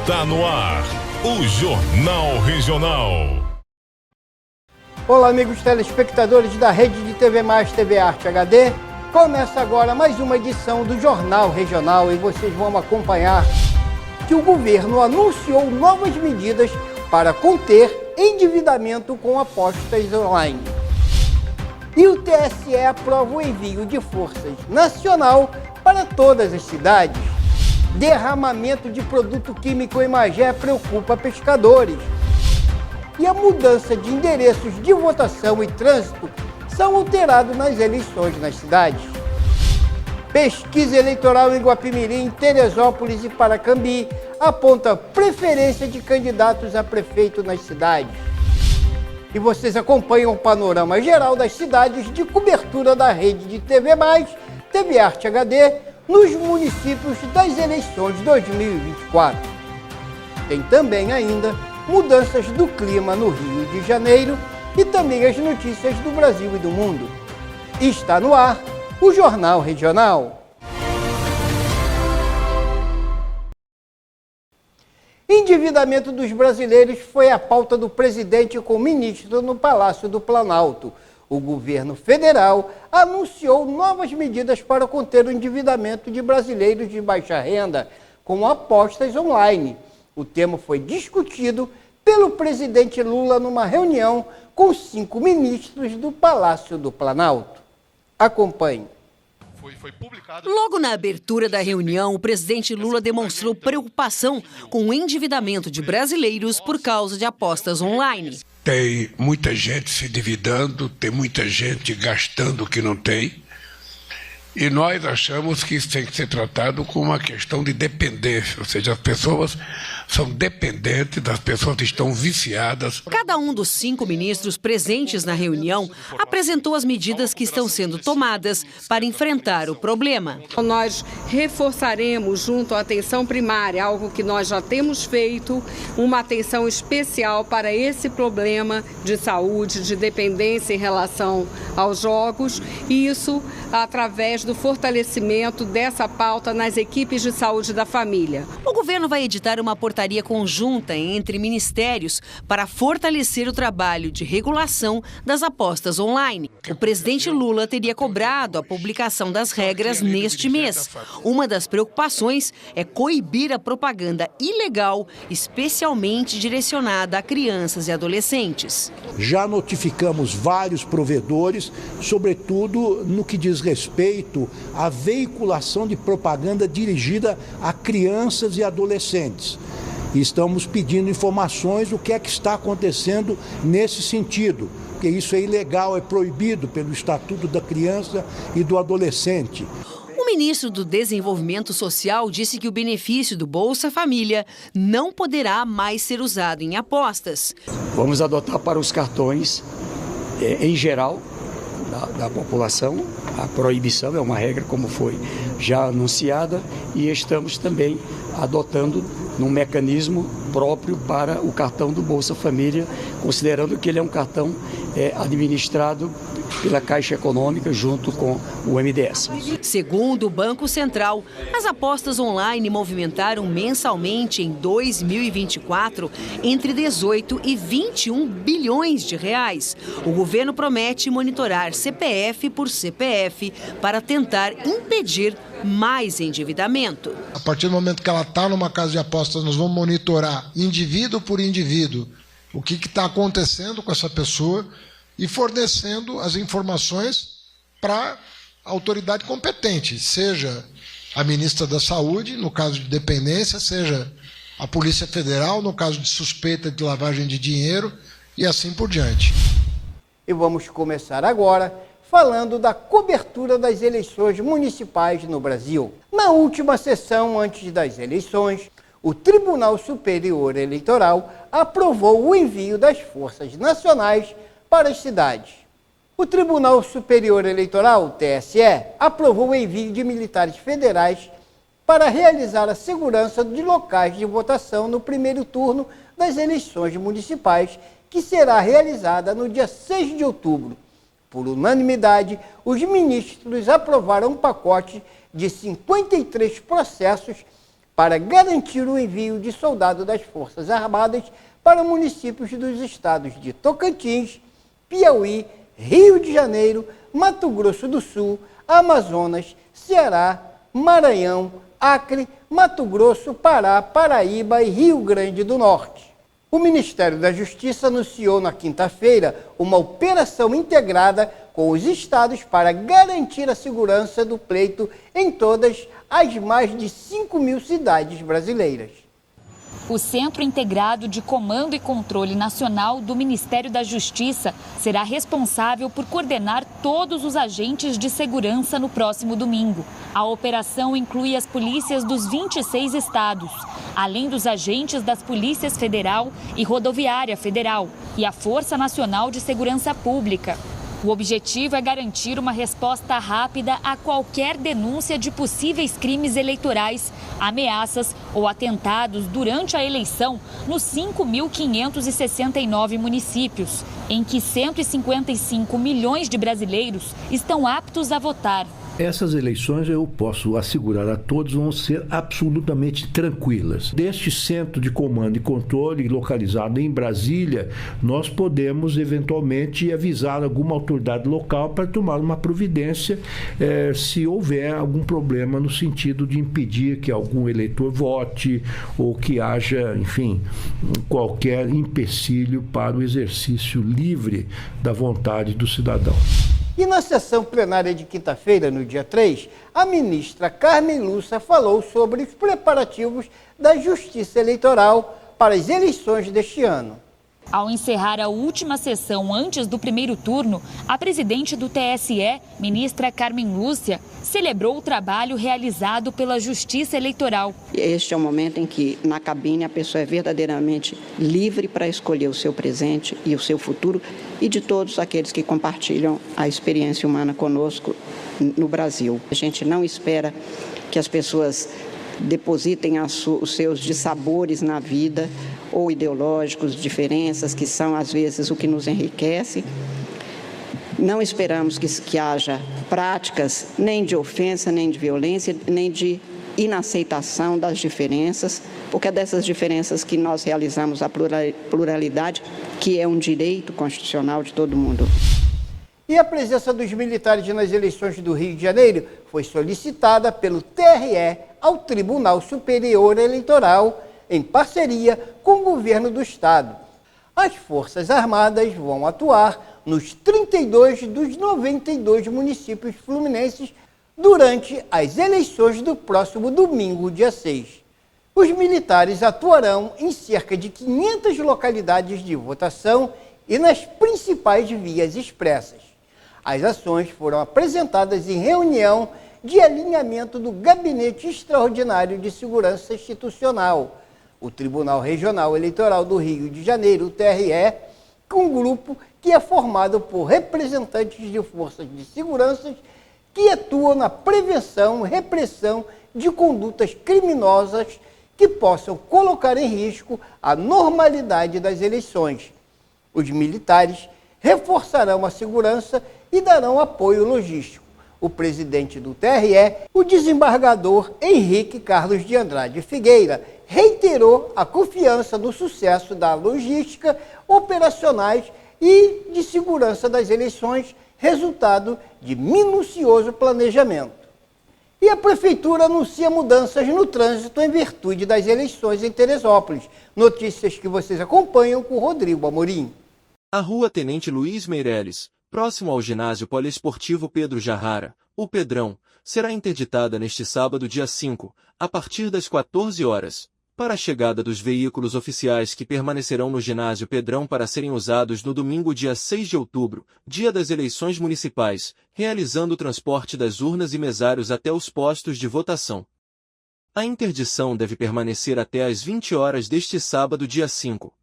Está no ar, o Jornal Regional. Olá, amigos telespectadores da Rede de TV Mais TV Arte HD. Começa agora mais uma edição do Jornal Regional e vocês vão acompanhar que o governo anunciou novas medidas para conter endividamento com apostas online. E o TSE aprova o envio de forças nacional para todas as cidades. Derramamento de produto químico em Magé preocupa pescadores. E a mudança de endereços de votação e trânsito são alterados nas eleições nas cidades. Pesquisa eleitoral em Guapimirim, Teresópolis e Paracambi aponta preferência de candidatos a prefeito nas cidades. E vocês acompanham o panorama geral das cidades de cobertura da Rede de TV Mais, TV Arte HD, nos municípios das eleições de 2024. Tem também ainda mudanças do clima no Rio de Janeiro e também as notícias do Brasil e do mundo. Está no ar o Jornal Regional. Endividamento dos brasileiros foi a pauta do presidente com o ministro no Palácio do Planalto. O governo federal anunciou novas medidas para conter o endividamento de brasileiros de baixa renda com apostas online. O tema foi discutido pelo presidente Lula numa reunião com 5 ministros do Palácio do Planalto. Acompanhe. Logo na abertura da reunião, o presidente Lula demonstrou preocupação com o endividamento de brasileiros por causa de apostas online. Tem muita gente se endividando, tem muita gente gastando o que não tem. E nós achamos que isso tem que ser tratado como uma questão de dependência, ou seja, as pessoas são dependentes, as pessoas estão viciadas. Cada um dos 5 ministros presentes na reunião apresentou as medidas que estão sendo tomadas para enfrentar o problema. Nós reforçaremos junto à atenção primária, algo que nós já temos feito, uma atenção especial para esse problema de saúde, de dependência em relação aos jogos, e isso através do fortalecimento dessa pauta nas equipes de saúde da família. O governo vai editar uma portaria conjunta entre ministérios para fortalecer o trabalho de regulação das apostas online. O presidente Lula teria cobrado a publicação das regras neste mês. Uma das preocupações é coibir a propaganda ilegal, especialmente direcionada a crianças e adolescentes. Já notificamos vários provedores, sobretudo no que diz respeito à veiculação de propaganda dirigida a crianças e adolescentes. E estamos pedindo informações do que é que está acontecendo nesse sentido, porque isso é ilegal, é proibido pelo Estatuto da Criança e do Adolescente. O ministro do Desenvolvimento Social disse que o benefício do Bolsa Família não poderá mais ser usado em apostas. Vamos adotar para os cartões, em geral, da população, a proibição é uma regra como foi já anunciada, e estamos também adotando um mecanismo próprio para o cartão do Bolsa Família, considerando que ele é um cartão administrado pela Caixa Econômica junto com o MDS. Segundo o Banco Central, as apostas online movimentaram mensalmente em 2024 entre 18 e 21 bilhões de reais. O governo promete monitorar CPF por CPF para tentar impedir mais endividamento. A partir do momento que ela está numa casa de apostas, nós vamos monitorar indivíduo por indivíduo o que está acontecendo com essa pessoa e fornecendo as informações para a autoridade competente, seja a ministra da Saúde, no caso de dependência, seja a Polícia Federal, no caso de suspeita de lavagem de dinheiro, e assim por diante. E vamos começar agora falando da cobertura das eleições municipais no Brasil. Na última sessão antes das eleições, o Tribunal Superior Eleitoral aprovou o envio das forças nacionais para as cidades. O Tribunal Superior Eleitoral, TSE, aprovou o envio de militares federais para realizar a segurança de locais de votação no primeiro turno das eleições municipais, que será realizada no dia 6 de outubro. Por unanimidade, os ministros aprovaram um pacote de 53 processos para garantir o envio de soldados das Forças Armadas para municípios dos estados de Tocantins, Piauí, Rio de Janeiro, Mato Grosso do Sul, Amazonas, Ceará, Maranhão, Acre, Mato Grosso, Pará, Paraíba e Rio Grande do Norte. O Ministério da Justiça anunciou na quinta-feira uma operação integrada com os estados para garantir a segurança do pleito em todas as mais de 5.000 cidades brasileiras. O Centro Integrado de Comando e Controle Nacional do Ministério da Justiça será responsável por coordenar todos os agentes de segurança no próximo domingo. A operação inclui as polícias dos 26 estados, além dos agentes das Polícias Federal e Rodoviária Federal e a Força Nacional de Segurança Pública. O objetivo é garantir uma resposta rápida a qualquer denúncia de possíveis crimes eleitorais, ameaças ou atentados durante a eleição nos 5.569 municípios, em que 155 milhões de brasileiros estão aptos a votar. Essas eleições, eu posso assegurar a todos, vão ser absolutamente tranquilas. Deste centro de comando e controle localizado em Brasília, nós podemos eventualmente avisar alguma autoridade local para tomar uma providência se houver algum problema no sentido de impedir que algum eleitor vote ou que haja, enfim, qualquer empecilho para o exercício livre da vontade do cidadão. E na sessão plenária de quinta-feira, no dia 3, a ministra Carmen Lúcia falou sobre os preparativos da Justiça Eleitoral para as eleições deste ano. Ao encerrar a última sessão antes do primeiro turno, a presidente do TSE, ministra Carmen Lúcia, celebrou o trabalho realizado pela Justiça Eleitoral. Este é o momento em que, na cabine, a pessoa é verdadeiramente livre para escolher o seu presente e o seu futuro e de todos aqueles que compartilham a experiência humana conosco no Brasil. A gente não espera que as pessoas depositem os seus dissabores na vida ou ideológicos, diferenças que são, às vezes, o que nos enriquece. Não esperamos que haja práticas nem de ofensa, nem de violência, nem de inaceitação das diferenças, porque é dessas diferenças que nós realizamos a pluralidade, que é um direito constitucional de todo mundo. E a presença dos militares nas eleições do Rio de Janeiro foi solicitada pelo TRE ao Tribunal Superior Eleitoral, em parceria com o governo do estado. As Forças Armadas vão atuar nos 32 dos 92 municípios fluminenses durante as eleições do próximo domingo, dia 6. Os militares atuarão em cerca de 500 localidades de votação e nas principais vias expressas. As ações foram apresentadas em reunião de alinhamento do Gabinete Extraordinário de Segurança Institucional, o Tribunal Regional Eleitoral do Rio de Janeiro, o TRE, com um grupo que é formado por representantes de forças de segurança que atuam na prevenção e repressão de condutas criminosas que possam colocar em risco a normalidade das eleições. Os militares reforçarão a segurança e darão apoio logístico. O presidente do TRE, o desembargador Henrique Carlos de Andrade Figueira, reiterou a confiança no sucesso da logística, operacionais e de segurança das eleições, resultado de minucioso planejamento. E a Prefeitura anuncia mudanças no trânsito em virtude das eleições em Teresópolis. Notícias que vocês acompanham com Rodrigo Amorim. A Rua Tenente Luiz Meireles, próximo ao ginásio poliesportivo Pedro Jarrara, o Pedrão, será interditada neste sábado, dia 5, a partir das 14 horas, para a chegada dos veículos oficiais que permanecerão no ginásio Pedrão para serem usados no domingo, dia 6 de outubro, dia das eleições municipais, realizando o transporte das urnas e mesários até os postos de votação. A interdição deve permanecer até às 20 horas deste sábado, dia 5.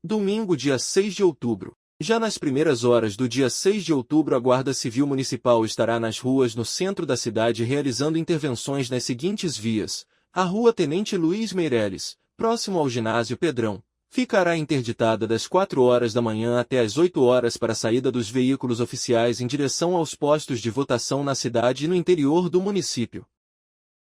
Domingo, dia 6 de outubro. Já nas primeiras horas do dia 6 de outubro, a Guarda Civil Municipal estará nas ruas no centro da cidade realizando intervenções nas seguintes vias. A Rua Tenente Luiz Meireles, próximo ao ginásio Pedrão, ficará interditada das 4 horas da manhã até as 8 horas para a saída dos veículos oficiais em direção aos postos de votação na cidade e no interior do município.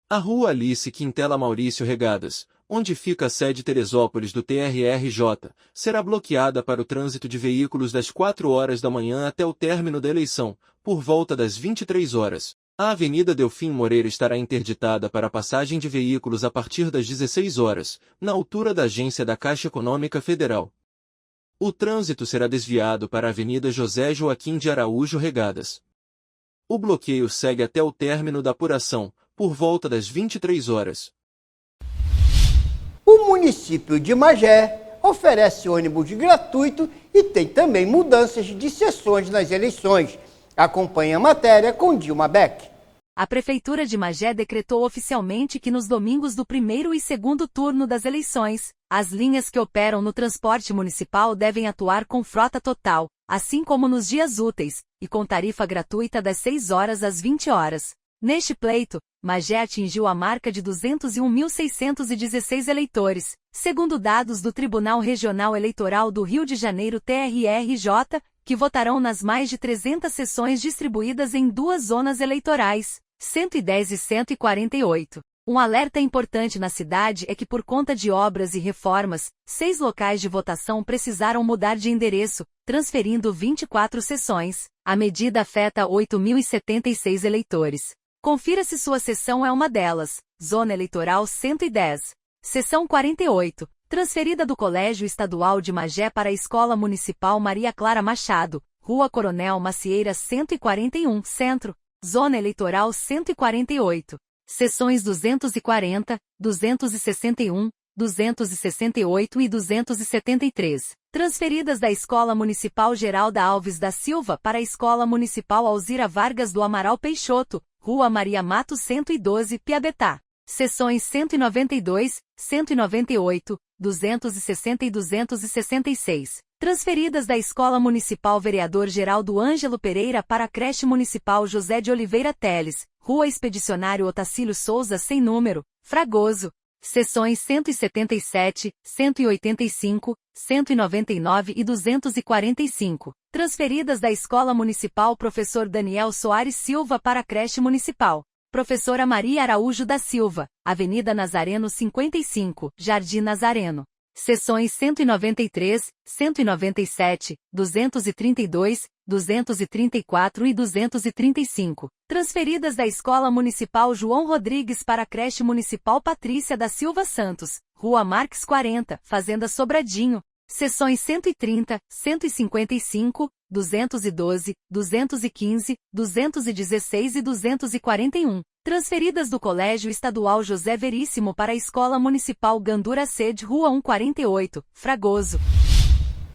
A Rua Alice Quintela Maurício Regadas, onde fica a sede Teresópolis do TRRJ, será bloqueada para o trânsito de veículos das 4 horas da manhã até o término da eleição, por volta das 23 horas. A Avenida Delfim Moreira estará interditada para a passagem de veículos a partir das 16 horas, na altura da agência da Caixa Econômica Federal. O trânsito será desviado para a Avenida José Joaquim de Araújo Regadas. O bloqueio segue até o término da apuração, por volta das 23 horas. O município de Magé oferece ônibus gratuito e tem também mudanças de sessões nas eleições. Acompanhe a matéria com Dilma Beck. A Prefeitura de Magé decretou oficialmente que nos domingos do primeiro e segundo turno das eleições, as linhas que operam no transporte municipal devem atuar com frota total, assim como nos dias úteis, e com tarifa gratuita das 6 horas às 20 horas. Neste pleito, Magé atingiu a marca de 201.616 eleitores, segundo dados do Tribunal Regional Eleitoral do Rio de Janeiro TRRJ, que votarão nas mais de 300 sessões distribuídas em 2 zonas eleitorais, 110 e 148. Um alerta importante na cidade é que por conta de obras e reformas, 6 locais de votação precisaram mudar de endereço, transferindo 24 sessões. A medida afeta 8.076 eleitores. Confira se sua sessão é uma delas. Zona Eleitoral 110. Seção 48. Transferida do Colégio Estadual de Magé para a Escola Municipal Maria Clara Machado, Rua Coronel Macieira 141, Centro, Zona Eleitoral 148. Seções 240, 261, 268 e 273. Transferidas da Escola Municipal Geralda Alves da Silva para a Escola Municipal Alzira Vargas do Amaral Peixoto, Rua Maria Matos 112, Piabetá. Seções 192, 198, 260 e 266. Transferidas da Escola Municipal Vereador Geraldo Ângelo Pereira para a Creche Municipal José de Oliveira Teles, Rua Expedicionário Otacílio Souza sem número, Fragoso. Seções 177, 185, 199 e 245. Transferidas da Escola Municipal Professor Daniel Soares Silva para a Creche Municipal Professora Maria Araújo da Silva, Avenida Nazareno 55, Jardim Nazareno. Seções 193, 197, 232, 234 e 235. Transferidas da Escola Municipal João Rodrigues para a Creche Municipal Patrícia da Silva Santos, Rua Marques 40, Fazenda Sobradinho. Seções 130, 155, 212, 215, 216 e 241. Transferidas do Colégio Estadual José Veríssimo para a Escola Municipal Gandura Sede, Rua 148, Fragoso.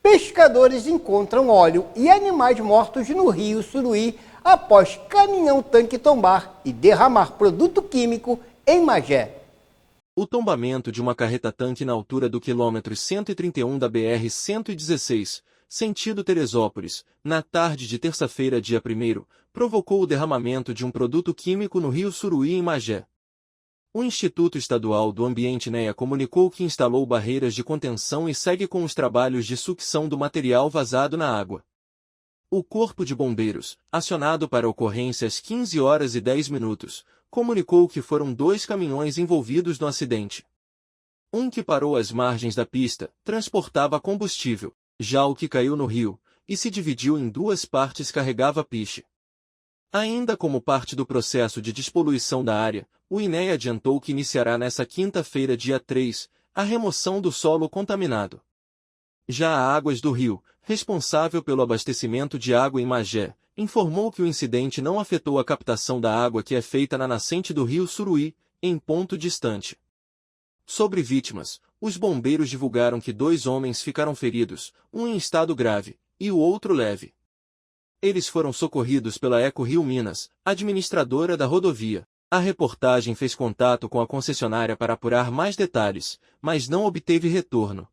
Pescadores encontram óleo e animais mortos no rio Suruí após caminhão-tanque tombar e derramar produto químico em Magé. O tombamento de uma carreta-tanque na altura do quilômetro 131 da BR-116, sentido Teresópolis, na tarde de terça-feira, dia 1º, provocou o derramamento de um produto químico no rio Suruí, em Magé. O Instituto Estadual do Ambiente NEA comunicou que instalou barreiras de contenção e segue com os trabalhos de sucção do material vazado na água. O Corpo de Bombeiros, acionado para a ocorrência às 15 horas e 10 minutos, comunicou que foram 2 caminhões envolvidos no acidente. Um que parou às margens da pista, transportava combustível, já o que caiu no rio, e se dividiu em 2 partes carregava piche. Ainda como parte do processo de despoluição da área, o INEA adiantou que iniciará nesta quinta-feira, dia 3, a remoção do solo contaminado. Já a Águas do Rio, responsável pelo abastecimento de água em Magé, informou que o incidente não afetou a captação da água que é feita na nascente do rio Suruí, em ponto distante. Sobre vítimas, os bombeiros divulgaram que 2 homens ficaram feridos, um em estado grave, e o outro leve. Eles foram socorridos pela Eco Rio Minas, administradora da rodovia. A reportagem fez contato com a concessionária para apurar mais detalhes, mas não obteve retorno.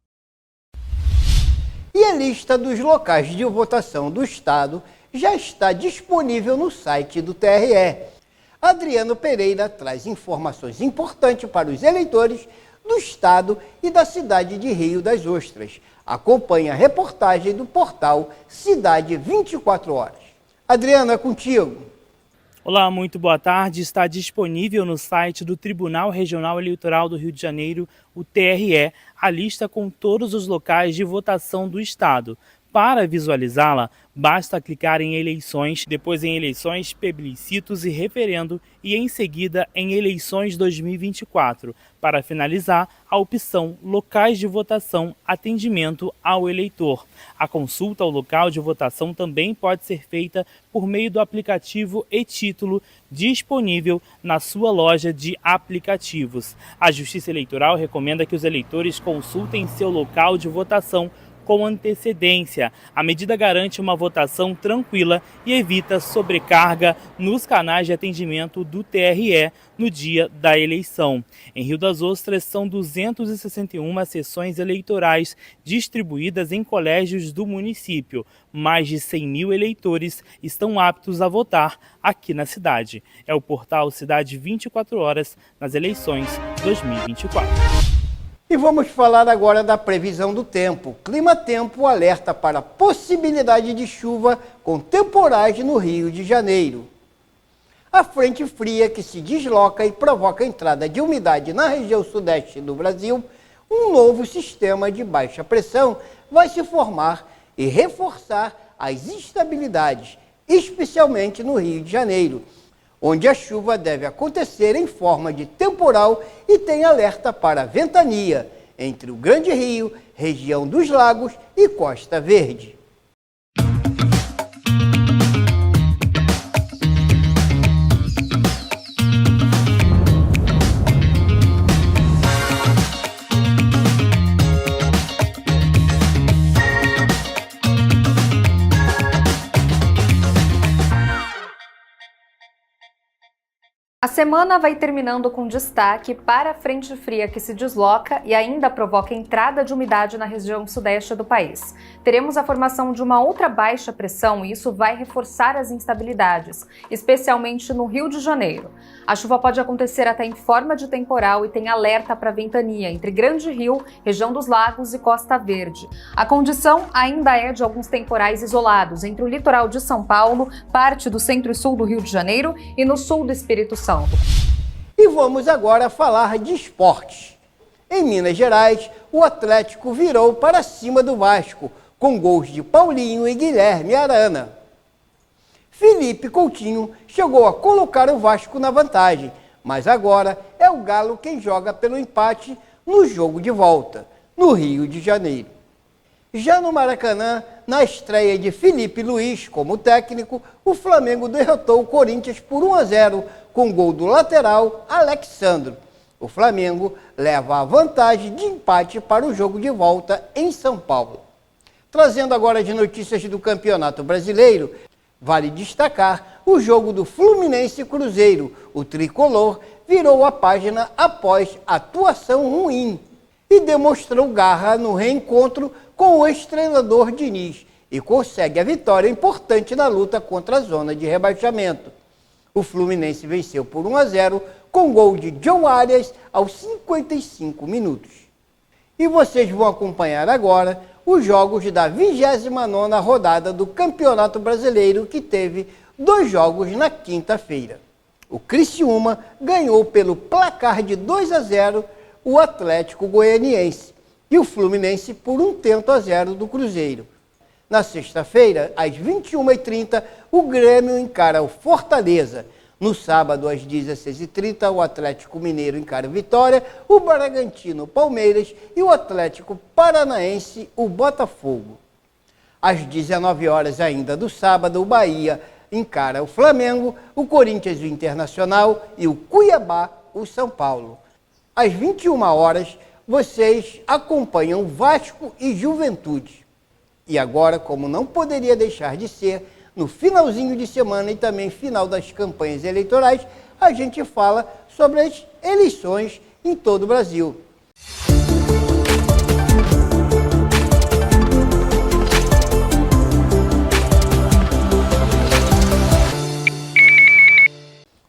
E a lista dos locais de votação do Estado já está disponível no site do TRE. Adriano Pereira traz informações importantes para os eleitores do Estado e da cidade de Rio das Ostras. Acompanhe a reportagem do portal Cidade 24 Horas. Adriano, é contigo. Olá, muito boa tarde. Está disponível no site do Tribunal Regional Eleitoral do Rio de Janeiro, o TRE, a lista com todos os locais de votação do estado. Para visualizá-la, basta clicar em eleições, depois em eleições, plebiscitos e referendo e em seguida em eleições 2024. Para finalizar, a opção locais de votação, atendimento ao eleitor. A consulta ao local de votação também pode ser feita por meio do aplicativo e-Título disponível na sua loja de aplicativos. A Justiça Eleitoral recomenda que os eleitores consultem seu local de votação com antecedência. A medida garante uma votação tranquila e evita sobrecarga nos canais de atendimento do TRE no dia da eleição. Em Rio das Ostras, são 261 sessões eleitorais distribuídas em colégios do município. Mais de 100 mil eleitores estão aptos a votar aqui na cidade. É o portal Cidade 24 Horas nas eleições 2024. E vamos falar agora da previsão do tempo. Clima Tempo alerta para possibilidade de chuva com temporais no Rio de Janeiro. A frente fria que se desloca e provoca a entrada de umidade na região sudeste do Brasil, um novo sistema de baixa pressão vai se formar e reforçar as instabilidades, especialmente no Rio de Janeiro, onde a chuva deve acontecer em forma de temporal e tem alerta para ventania entre o Grande Rio, região dos Lagos e Costa Verde. A semana vai terminando com destaque para a frente fria que se desloca e ainda provoca entrada de umidade na região sudeste do país. Teremos a formação de uma outra baixa pressão e isso vai reforçar as instabilidades, especialmente no Rio de Janeiro. A chuva pode acontecer até em forma de temporal e tem alerta para ventania entre Grande Rio, região dos Lagos e Costa Verde. A condição ainda é de alguns temporais isolados entre o litoral de São Paulo, parte do centro e sul do Rio de Janeiro e no sul do Espírito Santo. E vamos agora falar de esportes. Em Minas Gerais, o Atlético virou para cima do Vasco, com gols de Paulinho e Guilherme Arana. Felipe Coutinho chegou a colocar o Vasco na vantagem, mas agora é o Galo quem joga pelo empate no jogo de volta, no Rio de Janeiro. Já no Maracanã, na estreia de Felipe Luiz como técnico, o Flamengo derrotou o Corinthians por 1-0 com gol do lateral Alexandro. O Flamengo leva a vantagem de empate para o jogo de volta em São Paulo. Trazendo agora as notícias do Campeonato Brasileiro, vale destacar o jogo do Fluminense e Cruzeiro. O tricolor virou a página após atuação ruim e demonstrou garra no reencontro com o ex-treinador Diniz e consegue a vitória importante na luta contra a zona de rebaixamento. O Fluminense venceu por 1-0 com gol de João Arias aos 55 minutos. E vocês vão acompanhar agora os jogos da 29ª rodada do Campeonato Brasileiro, que teve 2 jogos na quinta-feira. O Criciúma ganhou pelo placar de 2-0 o Atlético Goianiense e o Fluminense por 1-0 do Cruzeiro. Na sexta-feira, às 21h30, o Grêmio encara o Fortaleza. No sábado, às 16h30, o Atlético Mineiro encara o Vitória, o Bragantino o Palmeiras e o Atlético Paranaense o Botafogo. Às 19 horas ainda do sábado, o Bahia encara o Flamengo, o Corinthians o Internacional e o Cuiabá o São Paulo. Às 21 horas, vocês acompanham Vasco e Juventude. E agora, como não poderia deixar de ser, no finalzinho de semana e também final das campanhas eleitorais, a gente fala sobre as eleições em todo o Brasil.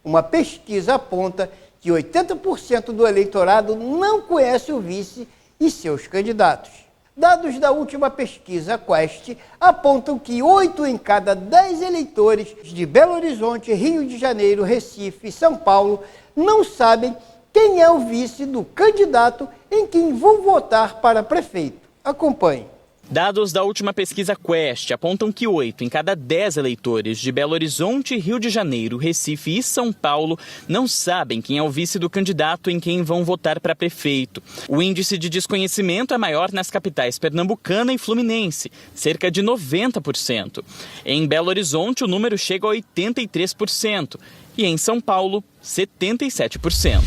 Uma pesquisa aponta que 80% do eleitorado não conhece o vice e seus candidatos. Dados da última pesquisa Quest apontam que 8 em cada 10 eleitores de Belo Horizonte, Rio de Janeiro, Recife e São Paulo não sabem quem é o vice do candidato em quem vão votar para prefeito. Acompanhe. Dados da última pesquisa Quest apontam que 8 em cada 10 eleitores de Belo Horizonte, Rio de Janeiro, Recife e São Paulo não sabem quem é o vice do candidato em quem vão votar para prefeito. O índice de desconhecimento é maior nas capitais Pernambucana e Fluminense, cerca de 90%. Em Belo Horizonte, o número chega a 83% e em São Paulo, 77%.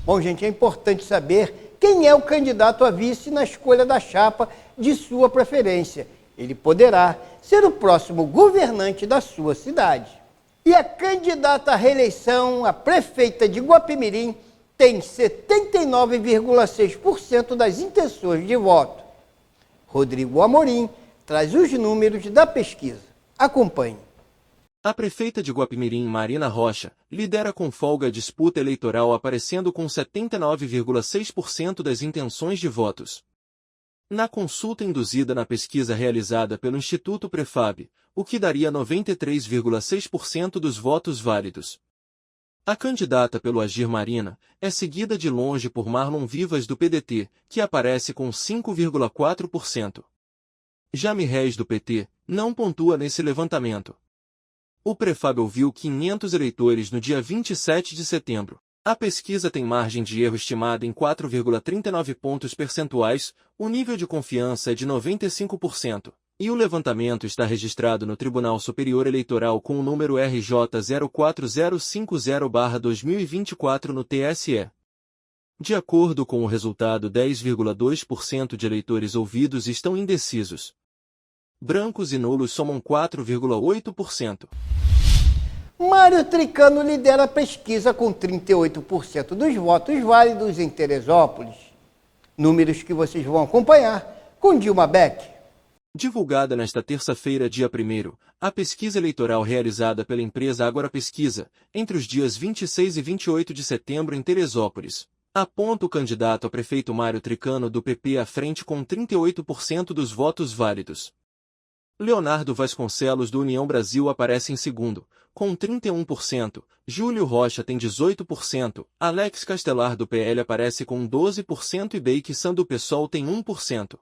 Bom, gente, é importante saber quem é o candidato a vice na escolha da chapa de sua preferência. Ele poderá ser o próximo governante da sua cidade. E a candidata à reeleição, a prefeita de Guapimirim, tem 79,6% das intenções de voto. Rodrigo Amorim traz os números da pesquisa. Acompanhe. A prefeita de Guapimirim, Marina Rocha, lidera com folga a disputa eleitoral, aparecendo com 79,6% das intenções de votos. Na consulta induzida na pesquisa realizada pelo Instituto Prefab, o que daria 93,6% dos votos válidos. A candidata pelo Agir Marina é seguida de longe por Marlon Vivas do PDT, que aparece com 5,4%. Jami Reis do PT não pontua nesse levantamento. O Prefab ouviu 500 eleitores no dia 27 de setembro. A pesquisa tem margem de erro estimada em 4,39 pontos percentuais, o nível de confiança é de 95%, e o levantamento está registrado no Tribunal Superior Eleitoral com o número RJ 04050/2024 no TSE. De acordo com o resultado, 10,2% de eleitores ouvidos estão indecisos. Brancos e nulos somam 4,8%. Mário Tricano lidera a pesquisa com 38% dos votos válidos em Teresópolis. Números que vocês vão acompanhar com Dilma Beck. Divulgada nesta terça-feira, dia 1º, a pesquisa eleitoral realizada pela empresa Agora Pesquisa, entre os dias 26 e 28 de setembro em Teresópolis, aponta o candidato a prefeito Mário Tricano do PP à frente com 38% dos votos válidos. Leonardo Vasconcelos do União Brasil aparece em segundo, com 31%, Júlio Rocha tem 18%, Alex Castelar do PL aparece com 12% e Beiquissan do PSOL tem 1%.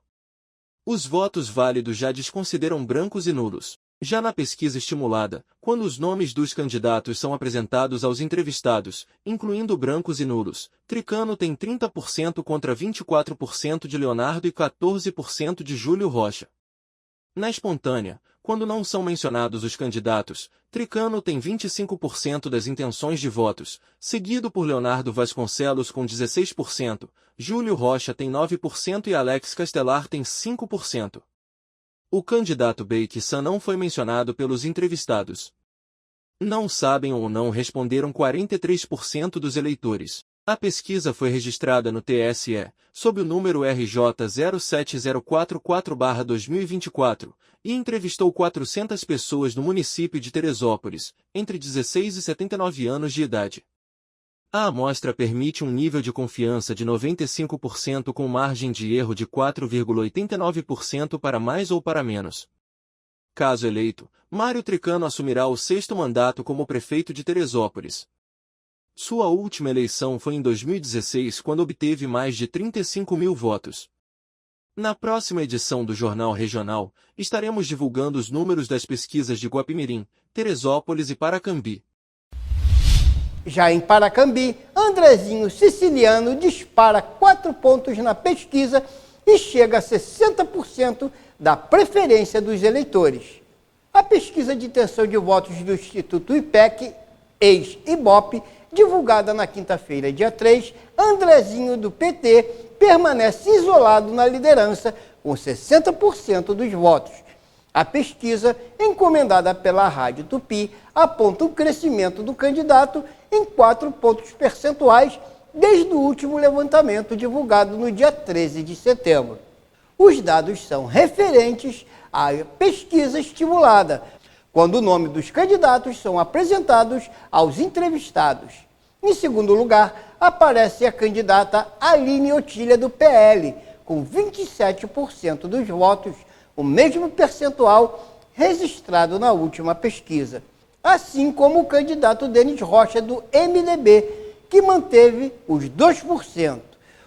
Os votos válidos já desconsideram brancos e nulos. Já na pesquisa estimulada, quando os nomes dos candidatos são apresentados aos entrevistados, incluindo brancos e nulos, Tricano tem 30% contra 24% de Leonardo e 14% de Júlio Rocha. Na espontânea, quando não são mencionados os candidatos, Tricano tem 25% das intenções de votos, seguido por Leonardo Vasconcelos com 16%, Júlio Rocha tem 9% e Alex Castelar tem 5%. O candidato Beiquissan não foi mencionado pelos entrevistados. Não sabem ou não responderam 43% dos eleitores. A pesquisa foi registrada no TSE, sob o número RJ 07044/2024, e entrevistou 400 pessoas no município de Teresópolis, entre 16 e 79 anos de idade. A amostra permite um nível de confiança de 95% com margem de erro de 4,89% para mais ou para menos. Caso eleito, Mário Tricano assumirá o 6º mandato como prefeito de Teresópolis. Sua última eleição foi em 2016, quando obteve mais de 35 mil votos. Na próxima edição do Jornal Regional, estaremos divulgando os números das pesquisas de Guapimirim, Teresópolis e Paracambi. Já em Paracambi, Andrezinho Siciliano dispara 4 pontos na pesquisa e chega a 60% da preferência dos eleitores. A pesquisa de intenção de votos do Instituto IPEC, ex-IBOP, divulgada na quinta-feira, dia 3, Andrezinho do PT permanece isolado na liderança com 60% dos votos. A pesquisa, encomendada pela Rádio Tupi, aponta o crescimento do candidato em 4 pontos percentuais desde o último levantamento divulgado no dia 13 de setembro. Os dados são referentes à pesquisa estimulada, quando o nome dos candidatos são apresentados aos entrevistados. Em segundo lugar, aparece a candidata Aline Otília do PL, com 27% dos votos, o mesmo percentual registrado na última pesquisa, assim como o candidato Denis Rocha, do MDB, que manteve os 2%.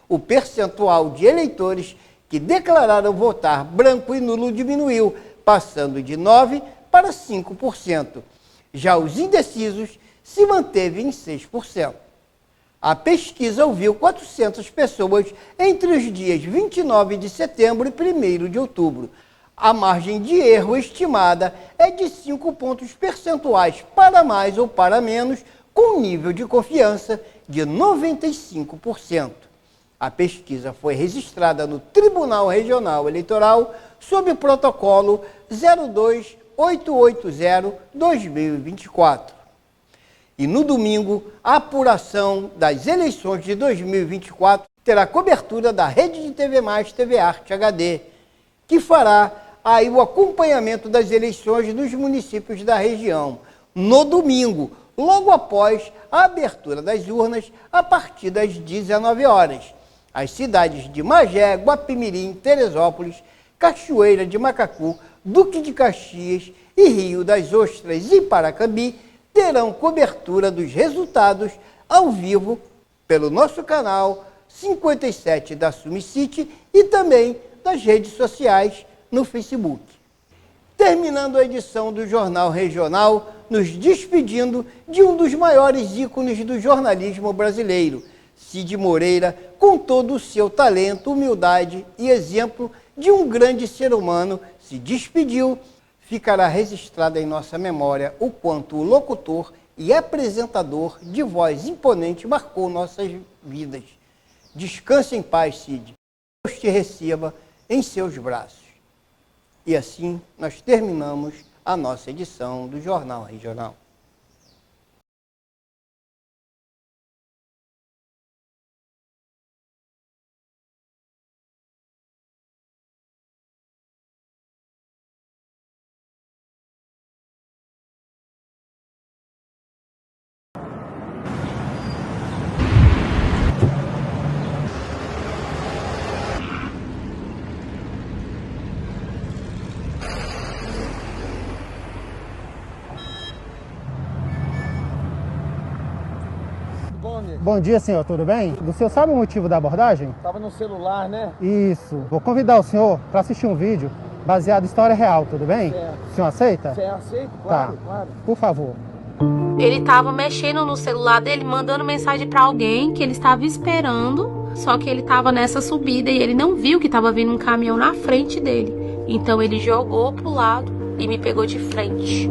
O percentual de eleitores que declararam votar branco e nulo diminuiu, passando de 9% para 5%. Já os indecisos se manteve em 6%. A pesquisa ouviu 400 pessoas entre os dias 29 de setembro e 1º de outubro. A margem de erro estimada é de 5 pontos percentuais para mais ou para menos, com nível de confiança de 95%. A pesquisa foi registrada no Tribunal Regional Eleitoral sob o protocolo 02880-2024. E no domingo, a apuração das eleições de 2024 terá cobertura da Rede de TV+, TV Arte HD, que fará aí o acompanhamento das eleições nos municípios da região, no domingo, logo após a abertura das urnas, a partir das 19 horas. As cidades de Magé, Guapimirim, Teresópolis, Cachoeira de Macacu, Duque de Caxias e Rio das Ostras e Paracambi terão cobertura dos resultados ao vivo pelo nosso canal 57 da Sumicity e também das redes sociais no Facebook. Terminando a edição do Jornal Regional, nos despedindo de um dos maiores ícones do jornalismo brasileiro, Cid Moreira, com todo o seu talento, humildade e exemplo de um grande ser humano, se despediu. Ficará registrado em nossa memória o quanto o locutor e apresentador de voz imponente marcou nossas vidas. Descanse em paz, Cid. Deus te receba em seus braços. E assim nós terminamos a nossa edição do Jornal Regional. Bom dia, senhor, tudo bem? O senhor sabe o motivo da abordagem? Estava no celular, né? Isso. Vou convidar o senhor para assistir um vídeo baseado em história real, tudo bem? Certo. O senhor aceita? Você aceita? Claro, tá. Claro. Por favor. Ele estava mexendo no celular dele, mandando mensagem para alguém que ele estava esperando, só que ele estava nessa subida e ele não viu que estava vindo um caminhão na frente dele. Então ele jogou pro lado e me pegou de frente.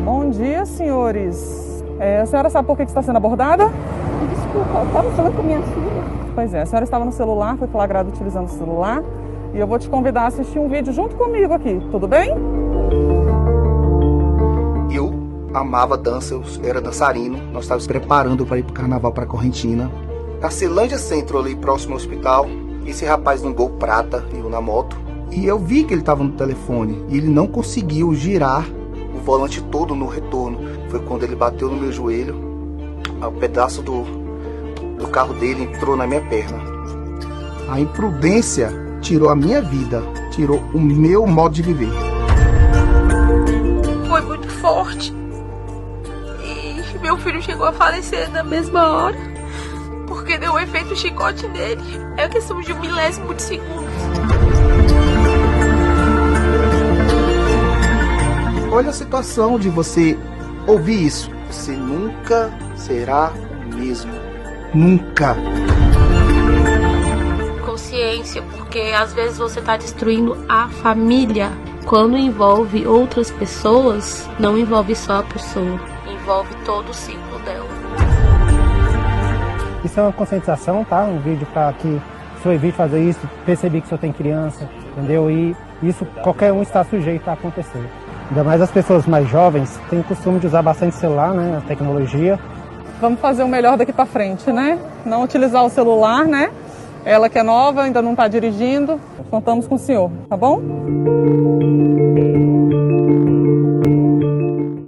Bom dia, senhores. A senhora sabe por que está sendo abordada? Desculpa, eu estava falando com minha filha. Pois é, a senhora estava no celular, foi flagrada utilizando o celular. E eu vou te convidar a assistir um vídeo junto comigo aqui, tudo bem? Eu amava dança, eu era dançarino. Nós estávamos preparando para ir para o carnaval para Correntina. Na Celândia Centro, ali próximo ao hospital, esse rapaz no Gol Prata, eu na moto. E eu vi que ele estava no telefone e ele não conseguiu girar o volante todo no retorno. Foi quando ele bateu no meu joelho, o pedaço do carro dele entrou na minha perna. A imprudência tirou a minha vida, tirou o meu modo de viver. Foi muito forte. E meu filho chegou a falecer na mesma hora, porque deu um efeito chicote nele. É a questão de 1 milésimo de segundo. Olha a situação de você ouvir isso. Você nunca será o mesmo. Nunca. Consciência, porque às vezes você está destruindo a família. Quando envolve outras pessoas, não envolve só a pessoa, envolve todo o ciclo dela. Isso é uma conscientização, tá? Um vídeo para que o senhor evite fazer isso, perceber que o senhor tem criança, entendeu? E isso qualquer um está sujeito a acontecer. Ainda mais as pessoas mais jovens têm o costume de usar bastante celular, né? A tecnologia. Vamos fazer o melhor daqui para frente, né? Não utilizar o celular, né? Ela que é nova, ainda não está dirigindo. Contamos com o senhor, tá bom?